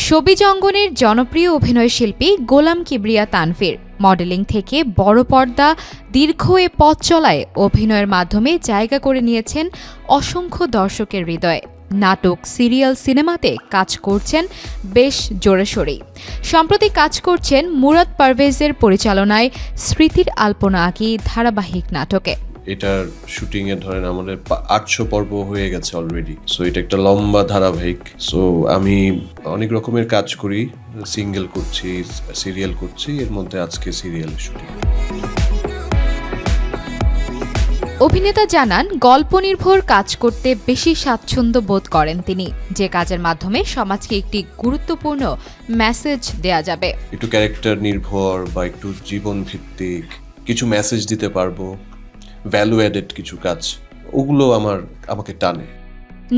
Showbiz অঙ্গনের জনপ্রিয় অভিনয়শিল্পী গোলাম কিবরিয়া তানভীর মডেলিং থেকে বড় পর্দা দীর্ঘ এ পথ চলায় অভিনয়ের মাধ্যমে জায়গা করে নিয়েছেন অসংখ্য দর্শকের হৃদয়ে। নাটক, সিরিয়াল, সিনেমাতে কাজ করছেন বেশ জোরেশোরেই। সম্প্রতি কাজ করছেন মুরাদ পারভেজের পরিচালনায় স্মৃতির আলপনা আঁকি ধারাবাহিক নাটকে। এটার শুটিং এ ধরেন আমাদের 800 পর্ব হয়ে গেছে অলরেডি। সো এটা একটা লম্বা ধারাবাহিক। সো আমি অনেক রকমের কাজ করি, সিঙ্গেল করছি, সিরিয়াল করছি, এর মধ্যে আজকে সিরিয়ালের শুটিং। অভিনেতা জানান, গল্প নির্ভর কাজ করতে বেশি স্বাচ্ছন্দ্য বোধ করেন তিনি, যে কাজের মাধ্যমে সমাজকে একটি গুরুত্বপূর্ণ মেসেজ দেয়া যাবে। একটু ক্যারেক্টার নির্ভর বা একটু জীবন ভিত্তিক কিছু মেসেজ দিতে পারবো, ভ্যালু অ্যাডেড কিছু কাজ, ওগুলো আমাকে টানে।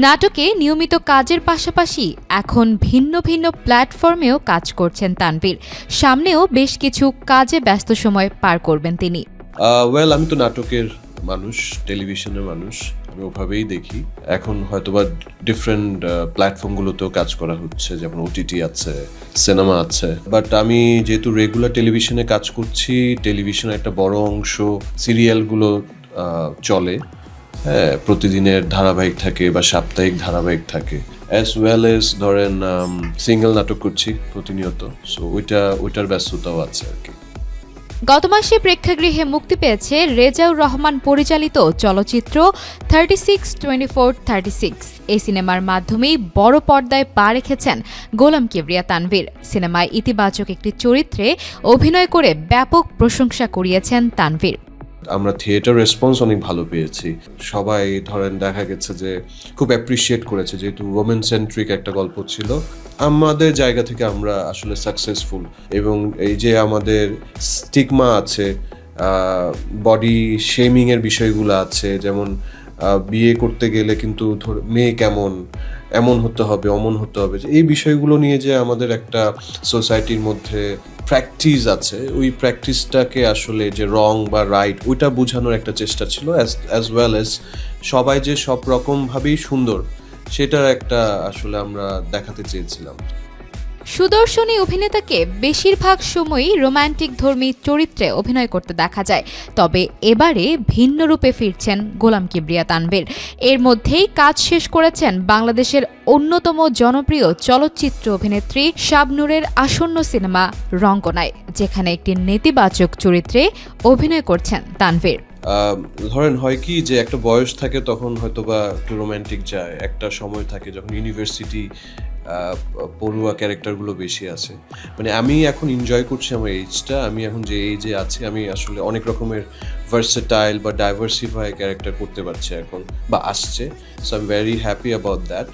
নাটকে নিয়মিত কাজের পাশাপাশি এখন ভিন্ন ভিন্ন প্ল্যাটফর্মেও কাজ করছেন তানভীর। সামনেও বেশ কিছু কাজে ব্যস্ত সময় পার করবেন তিনি। আমি তো নাটকের মানুষ, টেলিভিশনের মানুষ, আমি ওভাবেই দেখি। এখন হয়তোবা ডিফারেন্ট প্ল্যাটফর্মগুলোতেও কাজ করা হচ্ছে, যেমন ওটিটি আছে, সিনেমা আছে। বাট আমি যেহেতু রেগুলার টেলিভিশনে কাজ করছি, টেলিভিশনের একটা বড় অংশ সিরিয়ালগুলো চলে, হ্যাঁ, প্রতিদিনের ধারাবাহিক থাকে বা সাপ্তাহিক ধারাবাহিক থাকে, অ্যাজ ওয়েল এজ ধরেন সিঙ্গেল নাটক করছি প্রতিনিয়ত। সো ওইটার ব্যস্ততাও আছে আর কি। গত মাসে প্রেক্ষাগৃহে মুক্তি পেয়েছে রেজাউর রহমান পরিচালিত চলচ্চিত্র 36-24-36। এই সিনেমার মাধ্যমেই বড় পর্দায় পা রেখেছেন গোলাম কিবরিয়া তানভীর। সিনেমায় ইতিবাচক একটি চরিত্রে অভিনয় করে ব্যাপক প্রশংসা কুড়িয়েছেন তানভীর। আমরা থিয়েটার রেসপন্স অনেক ভালো পেয়েছি। সবাই ধরেন দেখা গেছে যে খুব অ্যাপ্রিসিয়েট করেছে, যেহেতু ওমেন সেন্ট্রিক একটা গল্প ছিল। আমাদের জায়গা থেকে আমরা আসলে সাকসেসফুল, এবং এই যে আমাদের স্টিগমা আছে, বডি শেমিং এর বিষয়গুলো আছে, যেমন বিয়ে করতে গেলে কিন্তু মেয়ে কেমন, এমন হতে হবে, অমন হতে হবে, এই বিষয়গুলো নিয়ে যে আমাদের একটা সোসাইটির মধ্যে প্র্যাকটিস আছে, ওই প্র্যাকটিসটাকে আসলে যে রং বা রাইট, ওইটা বোঝানোর একটা চেষ্টা ছিল। অ্যাজ ওয়েল এজ সবাই যে সব রকমভাবেই সুন্দর, সেটার একটা আসলে আমরা দেখাতে চেয়েছিলাম। সুদর্শনী অভিনেতাকে বেশিরভাগ সময়ই রোমান্টিক ধর্মী চরিত্রে অভিনয় করতে দেখা যায়, তবে এবারে ভিন্ন রূপে ফিরছেন গোলাম কিবরিয়া তানভীর। এর মধ্যেই কাজ শেষ করেছেন বাংলাদেশের অন্যতম জনপ্রিয় চলচ্চিত্র অভিনেত্রী শাবনূরের আসন্ন সিনেমা রঙ্গনায়, যেখানে একটি নেতিবাচক চরিত্রে অভিনয় করছেন তানভীর। ধরেন হয় কি যে একটা বয়স থাকে, তখন হয়তোবা একটু রোমান্টিক যায়, একটা সময় থাকে যখন ইউনিভার্সিটি পড়ুয়া ক্যারেক্টারগুলো বেশি আছে। মানে আমি এখন এনজয় করছি আমার এইজটা, আমি এখন যে এইজে আছি, আমি আসলে অনেক রকমের ভার্সেটাইল বা ডাইভার্সিফাই ক্যারেক্টার করতে পারছি এখন, বা আসছে। So I am very happy about that.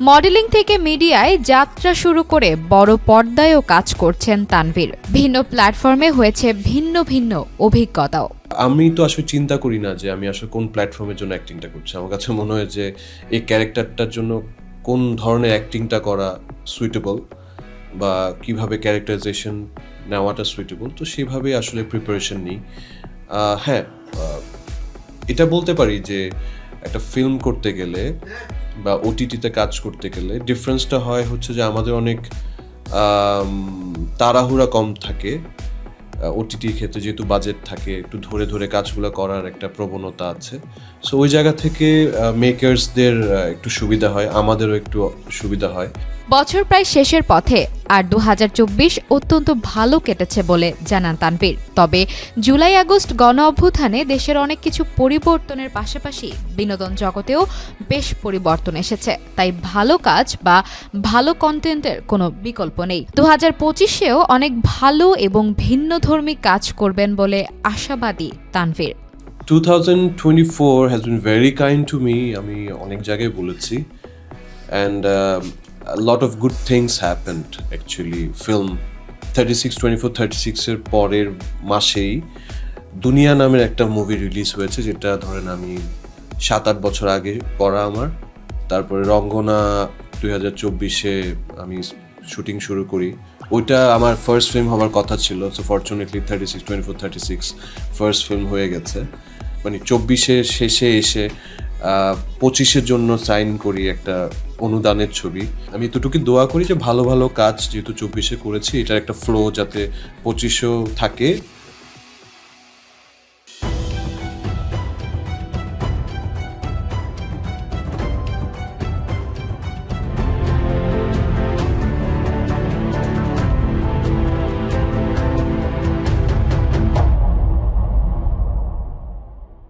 Modelling থেকে মিডিয়ায় যাত্রা শুরু করে বড় পর্দায়ও কাজ করছেন তানভীর। ভিন্ন প্ল্যাটফর্মে হয়েছে ভিন্ন ভিন্ন অভিজ্ঞতাও। আমি তো আসলে চিন্তা করি না যে আমি আসলে কোন প্ল্যাটফর্মের জন্য অ্যাক্টিংটা করছি। আমার কাছে মনে হয় যে এই ক্যারেক্টারটার জন্য কোন ধরনের অ্যাক্টিংটা করা সুইটেবল, বা কিভাবে ক্যারেক্টারাইজেশন নেওয়াটা সুইটেবল, তো সেভাবেই আসলে প্রিপারেশন নিই। হ্যাঁ, এটা বলতে পারি যে একটা ফিল্ম করতে গেলে বা ওটিটিতে কাজ করতে গেলে ডিফারেন্সটা হয় হচ্ছে যে আমাদের অনেক তাড়াহুড়া কম থাকে। ওটিটির ক্ষেত্রে যেহেতু বাজেট থাকে, একটু ধরে ধরে কাজগুলো করার একটা প্রবণতা আছে। সো ওই জায়গা থেকে মেকার্সদের একটু সুবিধা হয়, আমাদেরও একটু সুবিধা হয়। বছর প্রায় শেষের পথে, আর 2024 অত্যন্ত ভালো কেটেছে বলে জানান তানভীর। তবে জুলাই আগস্ট গণ অভ্যুত্থানে দেশের অনেক কিছু পরিবর্তনের পাশাপাশি বিনোদন জগতেও বেশ পরিবর্তন এসেছে, তাই ভালো কাজ বা ভালো কন্টেন্টের কোনো বিকল্প নেই। 2025-এও অনেক ভালো এবং ভিন্নধর্মী কাজ করবেন বলে আশাবাদী Tanvir. 2024 has been very kind to me, আমি অনেক জায়গায় বলেছি, and a lot of good things happened actually. Film 36-24-36 এর পরের মাসেই দুনিয়া নামের একটা মুভি রিলিজ হয়েছে, যেটা ধরেন আমি 7-8 বছর আগে পড়া আমার। তারপরে রঙ্গনা 2024-এ আমি শুটিং শুরু করি। ওইটা আমার ফার্স্ট ফিল্ম হওয়ার কথা ছিল, সো ফরচুনেটলি 36-24-36 ফার্স্ট ফিল্ম হয়ে গেছে। মানে 24-এর শেষে এসে 25-এর জন্য সাইন করি একটা অনুদানের ছবি। আমি এতটুকু দোয়া করি যে ভালো ভালো কাজ যেহেতু 24-এ করেছি, এটার একটা ফ্লো যাতে 25-এও থাকে,